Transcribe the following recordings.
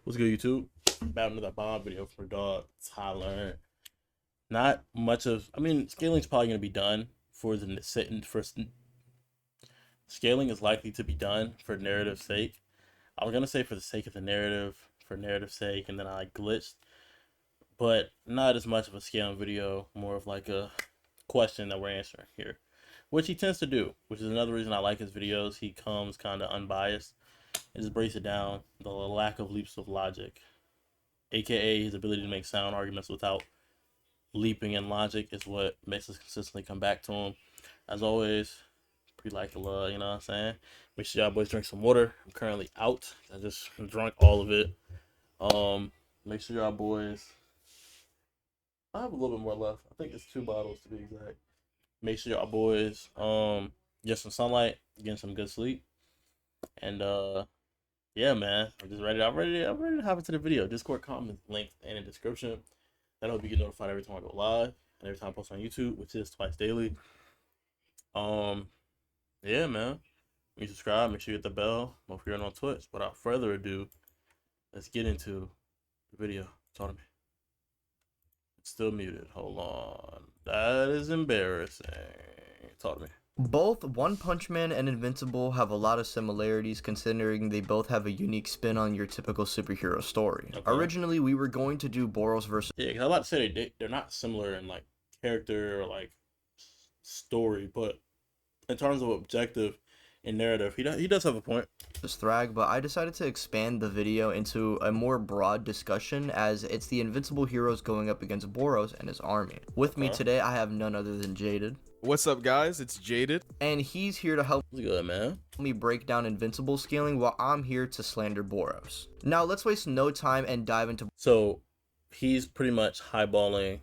What's good, YouTube? About another bomb video for dog Tyler. Not much of, scaling's probably gonna be done for the sitting for scaling is likely to be done for narrative's sake. I was gonna say for the sake of the narrative, for narrative's sake, and then I glitched, but not as much of a scaling video, more of like a question that we're answering here, which he tends to do, which is another reason I like his videos. He comes kind of unbiased and just breaks it down. The lack of leaps of logic, aka his ability to make sound arguments without leaping in logic, is what makes us consistently come back to him. As always, pre like a love, you know what I'm saying? Make sure y'all boys drink some water. I'm currently out. I just drank all of it. Make sure y'all boys. I have a little bit more left. I think it's 2 bottles to be exact. Make sure y'all boys get some sunlight, get some good sleep, and yeah, man, I'm ready to hop into the video. Discord comment link in the description. That'll help you get notified every time I go live and every time I post on YouTube, which is twice daily. Yeah, man. Make sure you subscribe, make sure you hit the bell. If you're on Twitch. Without further ado, let's get into the video. Talk to me. It's still muted. Hold on. That is embarrassing. Talk to me. Both One Punch Man and Invincible have a lot of similarities, considering they both have a unique spin on your typical superhero story. Okay. Originally, we were going to do Boros versus... Yeah, because I was about to say they're not similar in like character or like story, but in terms of objective and narrative, he does have a point. Thrag, but I decided to expand the video into a more broad discussion, as it's the Invincible heroes going up against Boros and his army. With me today, I have none other than Jaded. What's up, guys? It's Jaded. And he's here to help Good, man. me break down Invincible scaling, while I'm here to slander Boros. Now, let's waste no time and dive into... So, he's pretty much highballing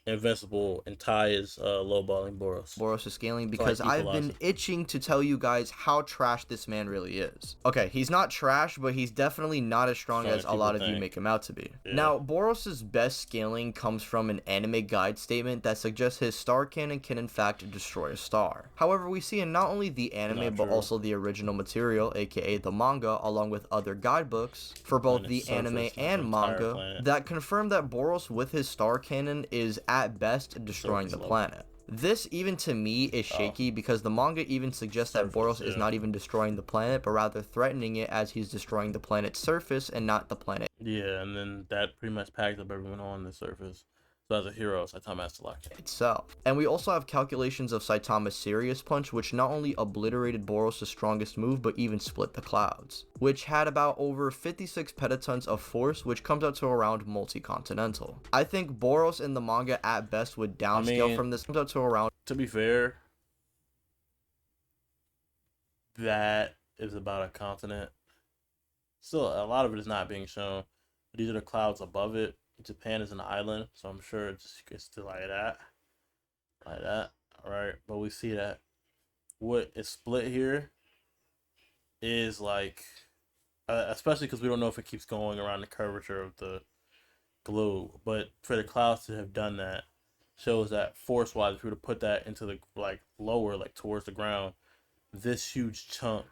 Invincible, and Ty is lowballing Boros. Boros is scaling, because I've been itching to tell you guys how trash this man really is. Okay, he's not trash, but he's definitely not as strong as a lot of you make him out to be. Yeah. Now, Boros' best scaling comes from an anime guide statement that suggests his star cannon can in fact destroy a star. However, we see in not only the anime but also the original material, aka the manga, along with other guidebooks for both the anime and manga, that confirm that Boros with his star cannon is at best destroying the planet. This, even to me, is shaky, because the manga even suggests that Boros is not even destroying the planet, but rather threatening it, as he's destroying the planet's surface and not the planet. Yeah, and then that pretty much packs up everyone on the surface. So as a hero, Saitama has to lock it itself. And we also have calculations of Saitama's Serious Punch, which not only obliterated Boros' strongest move, but even split the clouds, which had about over 56 petatons of force, which comes out to around multi-continental. I think Boros in the manga at best would downscale from this, comes out to around... To be fair, that is about a continent. Still, a lot of it is not being shown. These are the clouds above it. Japan is an island, so I'm sure it just gets to like that. All right, but we see that what is split here is like, especially because we don't know if it keeps going around the curvature of the globe, but for the clouds to have done that shows that force-wise, if we were to put that into the lower, towards the ground, this huge chunk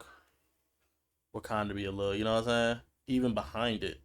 will kind of be a little, you know what I'm saying? Even behind it,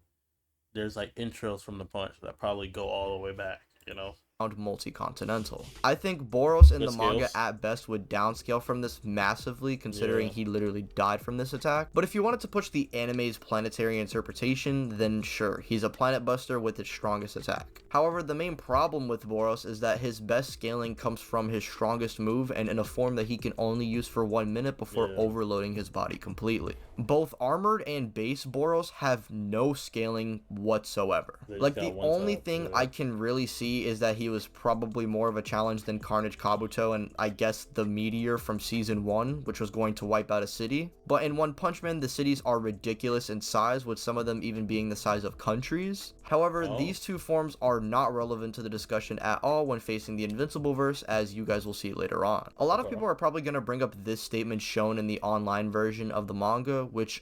there's intros from the punch that probably go all the way back, you know? Multi-continental. I think Boros in the manga at best would downscale from this massively, considering he literally died from this attack. But if you wanted to push the anime's planetary interpretation, then sure, he's a planet buster with its strongest attack. However, the main problem with Boros is that his best scaling comes from his strongest move, and in a form that he can only use for 1 minute before overloading his body completely. Both armored and base Boros have no scaling whatsoever. The only thing I can really see is that he was probably more of a challenge than Carnage Kabuto and I guess the meteor from season 1, which was going to wipe out a city. But in One Punch Man, the cities are ridiculous in size, with some of them even being the size of countries. However, these two forms are not relevant to the discussion at all when facing the Invincible verse, as you guys will see later on. A lot of people are probably going to bring up this statement shown in the online version of the manga, which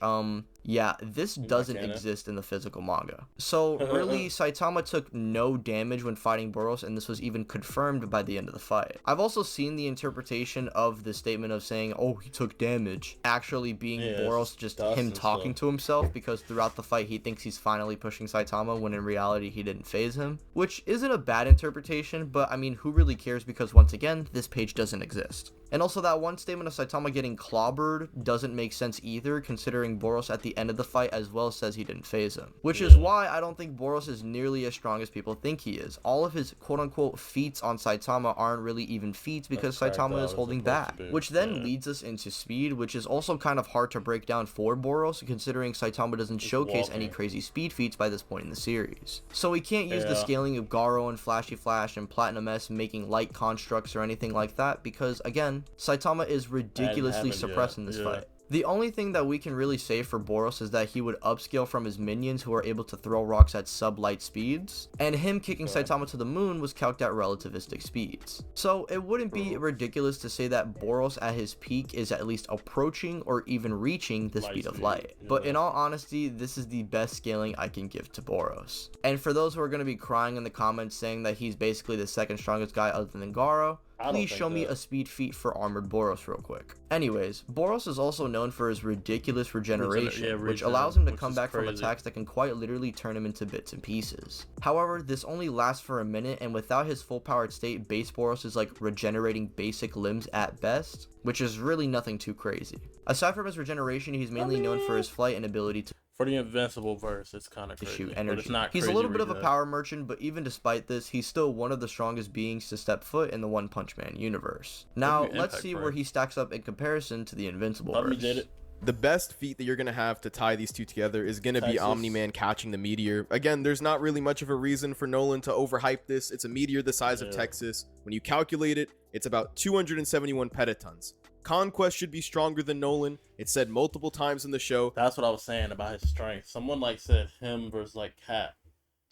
Yeah, this doesn't exist in the physical manga. So really, Saitama took no damage when fighting Boros, and this was even confirmed by the end of the fight. I've also seen the interpretation of the statement of saying, oh, he took damage, actually being Boros just him talking to himself, because throughout the fight he thinks he's finally pushing Saitama when in reality he didn't phase him, which isn't a bad interpretation, but I mean, who really cares, because once again, this page doesn't exist. And also, that one statement of Saitama getting clobbered doesn't make sense either, considering Boros at the end of the fight as well says he didn't phase him. Which is why I don't think Boros is nearly as strong as people think he is. All of his quote-unquote feats on Saitama aren't really even feats because Saitama is holding back. Which then leads us into speed, which is also kind of hard to break down for Boros, considering Saitama doesn't showcase any crazy speed feats by this point in the series. So we can't use the scaling of Garo and Flashy Flash and Platinum S making light constructs or anything like that, because again, Saitama is ridiculously suppressed in this fight. The only thing that we can really say for Boros is that he would upscale from his minions who are able to throw rocks at sub-light speeds, and him kicking Saitama to the moon was calced at relativistic speeds. So it wouldn't be ridiculous to say that Boros at his peak is at least approaching or even reaching the speed of light. But in all honesty, this is the best scaling I can give to Boros. And for those who are going to be crying in the comments saying that he's basically the second strongest guy other than Garo, please show me a speed feat for Armored Boros real quick. Anyways, Boros is also known for his ridiculous regeneration, which allows him to come back from attacks that can quite literally turn him into bits and pieces. However, this only lasts for a minute, and without his full powered state, base Boros is like regenerating basic limbs at best, which is really nothing too crazy. Aside from his regeneration, he's mainly known for his flight and ability to for the Invincible verse, it's kind of crazy, shoot energy. But it's not he's a little bit of a power merchant, but even despite this, he's still one of the strongest beings to step foot in the One Punch Man universe. Now, let's see where he stacks up in comparison to the Invincible verse. The best feat that you're going to have to tie these two together is going to be Omni-Man catching the meteor. Again, there's not really much of a reason for Nolan to overhype this. It's a meteor the size of Texas. When you calculate it, it's about 271 petatons. Conquest should be stronger than Nolan. It's said multiple times in the show. That's what I was saying about his strength. Someone like said him versus like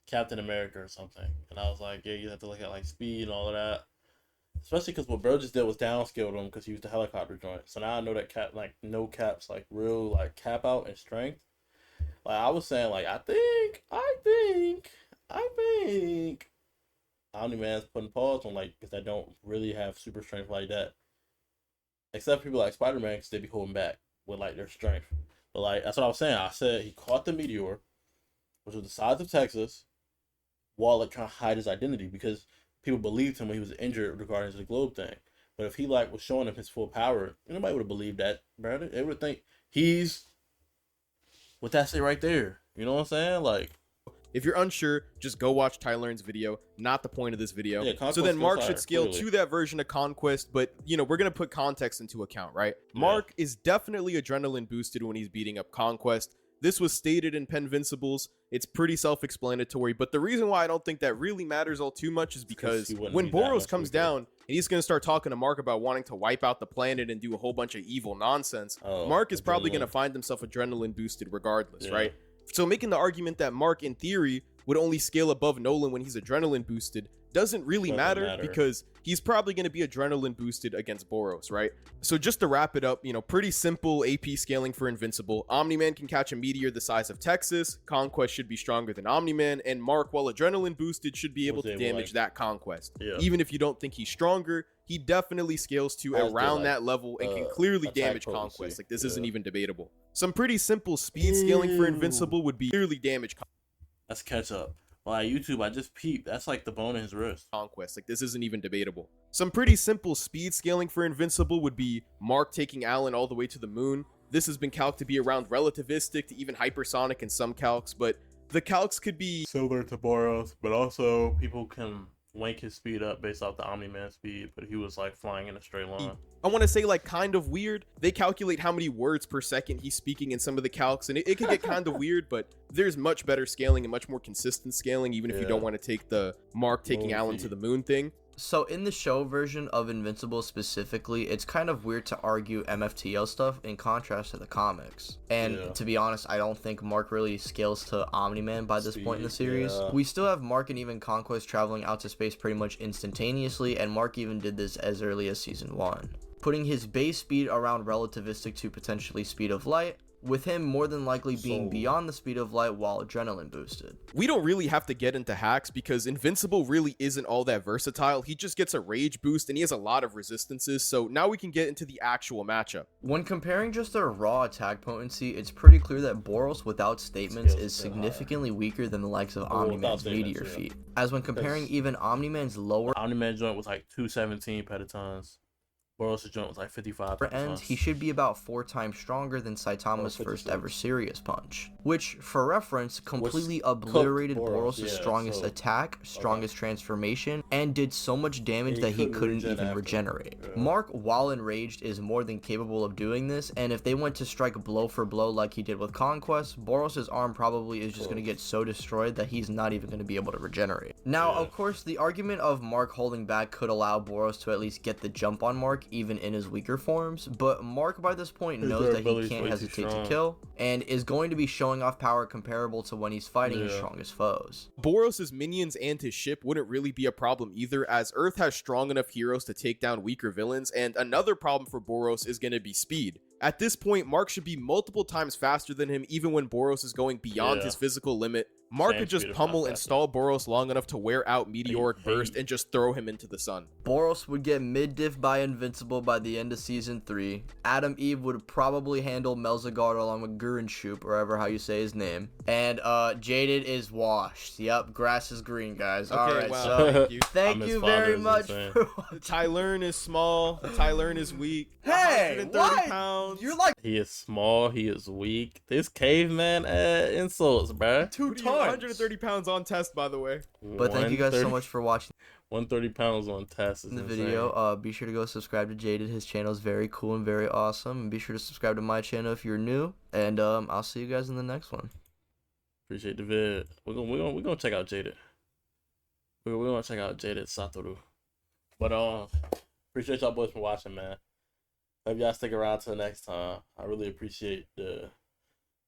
Captain America or something, and I was like, yeah, you have to look at like speed and all of that. Especially because what bro just did was downscaled him because he used the helicopter joint. So now I know that no Cap's like real like cap out and strength. Like I was saying, like I think Omni-Man's putting pause on like because they don't really have super strength like that. Except people like Spider-Man, because they be holding back with like their strength. But like that's what I was saying. I said he caught the meteor, which was the size of Texas, while like trying to hide his identity because people believed him when he was injured regarding the globe thing. But if he like was showing him his full power, nobody would have believed that, bro. They would think he's what that say right there. You know what I'm saying? Like, if you're unsure, just go watch Tylearn's video, not the point of this video. So then Mark should scale to that version of Conquest, but, you know, we're going to put context into account, right? Mark is definitely adrenaline boosted when he's beating up Conquest. This was stated in Invincibles. It's pretty self-explanatory, but the reason why I don't think that really matters all too much is because when Boros comes down and he's going to start talking to Mark about wanting to wipe out the planet and do a whole bunch of evil nonsense, Mark is probably going to find himself adrenaline boosted regardless, right? So making the argument that Mark, in theory, would only scale above Nolan when he's adrenaline boosted doesn't really matter because he's probably going to be adrenaline boosted against Boros, right? So just to wrap it up, you know, pretty simple AP scaling for Invincible. Omni-Man can catch a meteor the size of Texas. Conquest should be stronger than Omni-Man, and Mark, while adrenaline boosted, should be able to damage that Conquest. Even if you don't think he's stronger, he definitely scales to around that level and can clearly damage Conquest. Like, this isn't even debatable. Some pretty simple speed scaling for Invincible would be clearly damage That's catch up. Like YouTube, I just peeped. That's like the bone in his wrist. Conquest. Like, this isn't even debatable. Some pretty simple speed scaling for Invincible would be Mark taking Alan all the way to the moon. This has been calced to be around relativistic to even hypersonic in some calcs, but the calcs could be similar to Boros, but also people can wank his speed up based off the Omni-Man speed, but he was like flying in a straight line. I want to say like kind of weird. They calculate how many words per second he's speaking in some of the calcs, and it could get kind of weird, but there's much better scaling and much more consistent scaling, even if you don't want to take the Mark taking Alan to the moon thing. So in the show version of Invincible specifically, it's kind of weird to argue MFTL stuff in contrast to the comics. And to be honest, I don't think Mark really scales to Omni-Man by this point in the series. We still have Mark and even Conquest traveling out to space pretty much instantaneously, and Mark even did this as early as season 1. Putting his base speed around relativistic to potentially speed of light, with him more than likely being beyond the speed of light while adrenaline boosted. We don't really have to get into hacks because Invincible really isn't all that versatile. He just gets a rage boost and he has a lot of resistances, so now we can get into the actual matchup. When comparing just their raw attack potency, it's pretty clear that Boros without statements is significantly weaker than the likes of Omni-Man's Meteor Feat. As when comparing even Omni-Man's lower Omni-Man joint was like 217 pentatons. Boros' joint was like 55. And he should be about 4 times stronger than Saitama's first ever serious punch, which, for reference, completely obliterated Boros' strongest attack, strongest transformation, and did so much damage that he couldn't even regenerate. Mark, while enraged, is more than capable of doing this, and if they went to strike blow for blow like he did with Conquest, Boros' arm probably is just going to get so destroyed that he's not even going to be able to regenerate. Now, of course, the argument of Mark holding back could allow Boros to at least get the jump on Mark, even in his weaker forms, but Mark by this point knows that he can't hesitate to kill, and is going to be showing off power comparable to when he's fighting his strongest foes. Boros' minions and his ship wouldn't really be a problem either, as Earth has strong enough heroes to take down weaker villains, and another problem for Boros is going to be speed. At this point, Mark should be multiple times faster than him even when Boros is going beyond his physical limit. Mark could just pummel and stall Boros long enough to wear out Meteoric Burst and just throw him into the sun. Boros would get mid-diff by Invincible by the end of Season 3. Adam Eve would probably handle Melzagard along with Gurenshoop, or however how you say his name. And Jaded is washed. Yep, grass is green, guys. Okay, alright, well, so thank you very much for watching. Tylern is small, Tylern is weak. Hey, 130 pounds. You're like... He is small, he is weak. This caveman insults, bruh. 2 tons. 130 pounds on test, by the way. But thank you guys so much for watching 130 pounds on test is the insane. video. Be sure to go subscribe to Jaded. His channel is very cool and very awesome. And be sure to subscribe to my channel if you're new. And I'll see you guys in the next one. Appreciate the vid. We're gonna check out Jaded. We're gonna check out Jaded Satoru. But appreciate y'all boys for watching, man. Hope y'all stick around till next time. I really appreciate the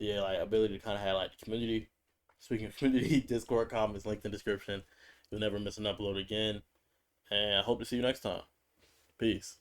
ability to kind of have like the community. Speaking of community, Discord comments linked in the description. You'll never miss an upload again. And I hope to see you next time. Peace.